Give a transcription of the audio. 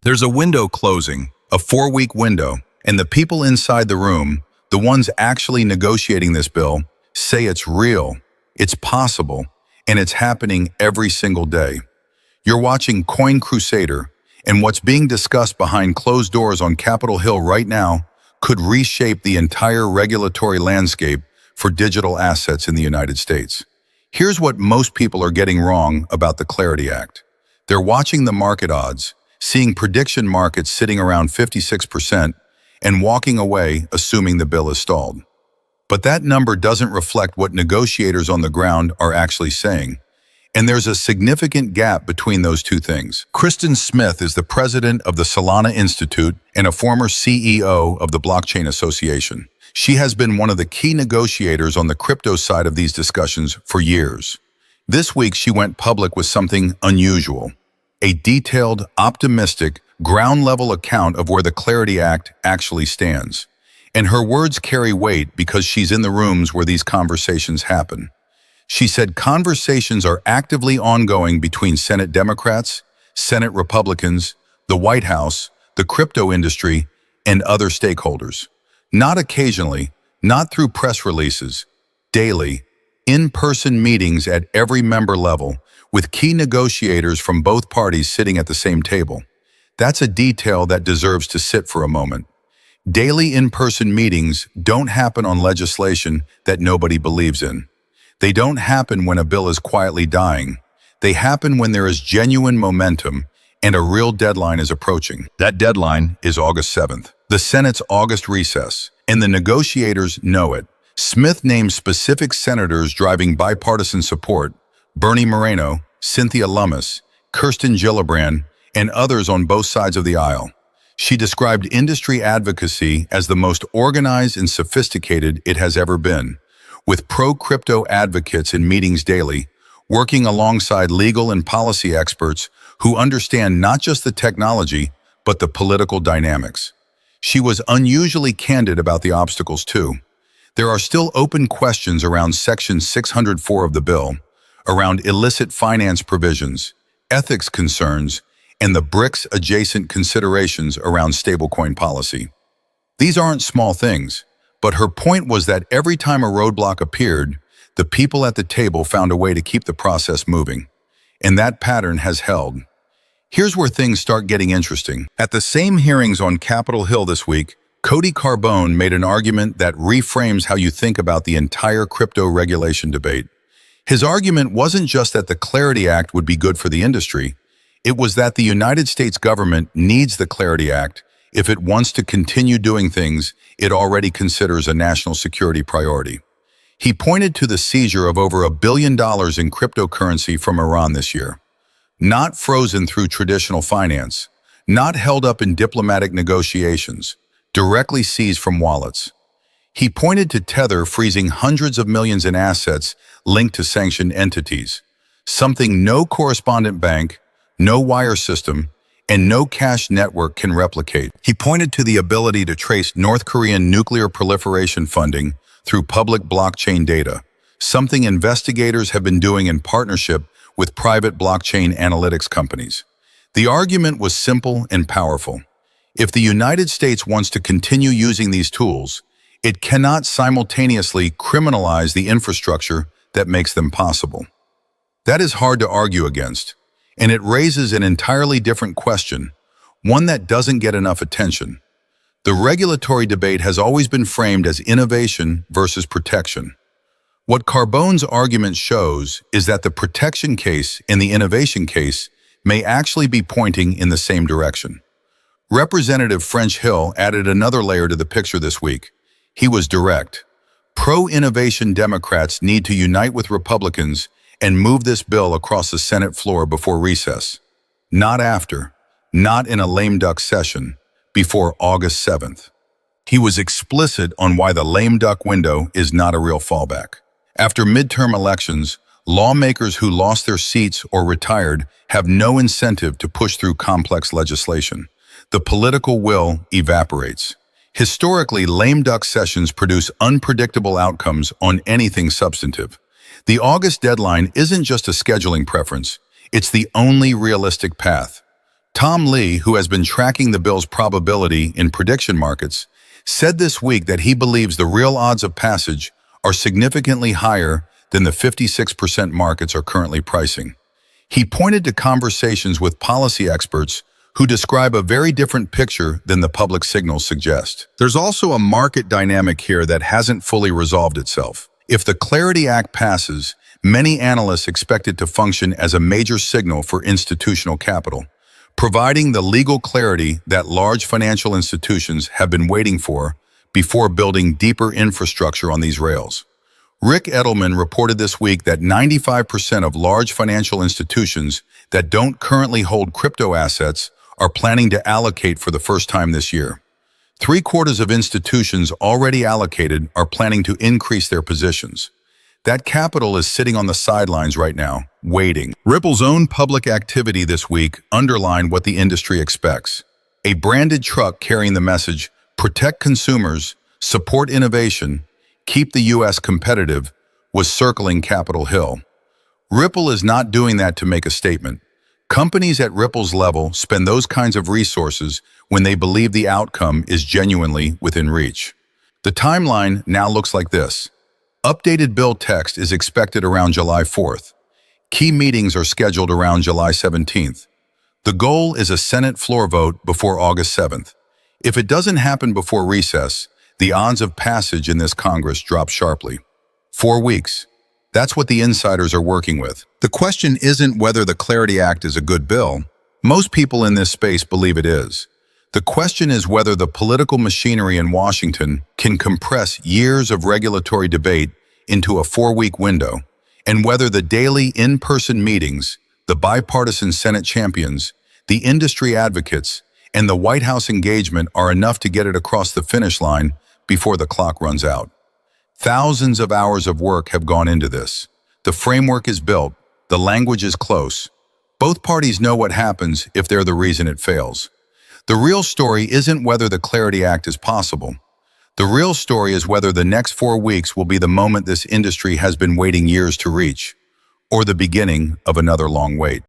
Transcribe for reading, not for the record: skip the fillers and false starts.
There's a window closing, a 4-week window, and the people inside the room, the ones actually negotiating this bill, say it's real, it's possible, and it's happening every single day. You're watching Coin Crusader, and what's being discussed behind closed doors on Capitol Hill right now could reshape the entire regulatory landscape for digital assets in the United States. Here's what most people are getting wrong about the Clarity Act. They're watching the market odds, seeing prediction markets sitting around 56%, and walking away assuming the bill is stalled. But that number doesn't reflect what negotiators on the ground are actually saying. And there's a significant gap between those two things. Kristen Smith is the president of the Solana Institute and a former CEO of the Blockchain Association. She has been one of the key negotiators on the crypto side of these discussions for years. This week, she went public with something unusual, a detailed, optimistic, ground-level account of where the Clarity Act actually stands. And her words carry weight because she's in the rooms where these conversations happen. She said conversations are actively ongoing between Senate Democrats, Senate Republicans, the White House, the crypto industry, and other stakeholders. Not occasionally, not through press releases, daily, in-person meetings at every member level, with key negotiators from both parties sitting at the same table. That's a detail that deserves to sit for a moment. Daily in-person meetings don't happen on legislation that nobody believes in. They don't happen when a bill is quietly dying. They happen when there is genuine momentum and a real deadline is approaching. That deadline is August 7th, the Senate's August recess, and the negotiators know it. Smith named specific senators driving bipartisan support: Bernie Moreno, Cynthia Lummis, Kirsten Gillibrand, and others on both sides of the aisle. She described industry advocacy as the most organized and sophisticated it has ever been, with pro-crypto advocates in meetings daily, working alongside legal and policy experts who understand not just the technology, but the political dynamics. She was unusually candid about the obstacles too. There are still open questions around Section 604 of the bill, around illicit finance provisions, ethics concerns, and the BRICS-adjacent considerations around stablecoin policy. These aren't small things, but her point was that every time a roadblock appeared, the people at the table found a way to keep the process moving. And that pattern has held. Here's where things start getting interesting. At the same hearings on Capitol Hill this week, Cody Carbone made an argument that reframes how you think about the entire crypto regulation debate. His argument wasn't just that the Clarity Act would be good for the industry. It was that the United States government needs the Clarity Act if it wants to continue doing things it already considers a national security priority. He pointed to the seizure of over $1 billion in cryptocurrency from Iran this year. Not frozen through traditional finance, not held up in diplomatic negotiations, directly seized from wallets. He pointed to Tether freezing hundreds of millions in assets linked to sanctioned entities, something no correspondent bank, no wire system, and no cash network can replicate. He pointed to the ability to trace North Korean nuclear proliferation funding through public blockchain data, something investigators have been doing in partnership with private blockchain analytics companies. The argument was simple and powerful. If the United States wants to continue using these tools, it cannot simultaneously criminalize the infrastructure that makes them possible. That is hard to argue against, and it raises an entirely different question, one that doesn't get enough attention. The regulatory debate has always been framed as innovation versus protection. What Carbone's argument shows is that the protection case and the innovation case may actually be pointing in the same direction. Representative French Hill added another layer to the picture this week. He was direct. Pro-innovation Democrats need to unite with Republicans and move this bill across the Senate floor before recess. Not after, not in a lame duck session, before August 7th. He was explicit on why the lame duck window is not a real fallback. After midterm elections, lawmakers who lost their seats or retired have no incentive to push through complex legislation. The political will evaporates. Historically, lame duck sessions produce unpredictable outcomes on anything substantive. The August deadline isn't just a scheduling preference, it's the only realistic path. Tom Lee, who has been tracking the bill's probability in prediction markets, said this week that he believes the real odds of passage are significantly higher than the 56% markets are currently pricing. He pointed to conversations with policy experts who describe a very different picture than the public signals suggest. There's also a market dynamic here that hasn't fully resolved itself. If the Clarity Act passes, many analysts expect it to function as a major signal for institutional capital, providing the legal clarity that large financial institutions have been waiting for before building deeper infrastructure on these rails. Rick Edelman reported this week that 95% of large financial institutions that don't currently hold crypto assets are planning to allocate for the first time this year. 3/4 of institutions already allocated are planning to increase their positions. That capital is sitting on the sidelines right now, waiting. Ripple's own public activity this week underlined what the industry expects. A branded truck carrying the message, "Protect consumers, support innovation, keep the U.S. competitive," was circling Capitol Hill. Ripple is not doing that to make a statement. Companies at Ripple's level spend those kinds of resources when they believe the outcome is genuinely within reach. The timeline now looks like this. Updated bill text is expected around July 4th. Key meetings are scheduled around July 17th. The goal is a Senate floor vote before August 7th. If it doesn't happen before recess, the odds of passage in this Congress drop sharply. 4 weeks. That's what the insiders are working with. The question isn't whether the Clarity Act is a good bill. Most people in this space believe it is. The question is whether the political machinery in Washington can compress years of regulatory debate into a 4-week window, and whether the daily in-person meetings, the bipartisan Senate champions, the industry advocates, and the White House engagement are enough to get it across the finish line before the clock runs out. Thousands of hours of work have gone into this. The framework is built, the language is close. Both parties know what happens if they're the reason it fails. The real story isn't whether the Clarity Act is possible. The real story is whether the next 4 weeks will be the moment this industry has been waiting years to reach, or the beginning of another long wait.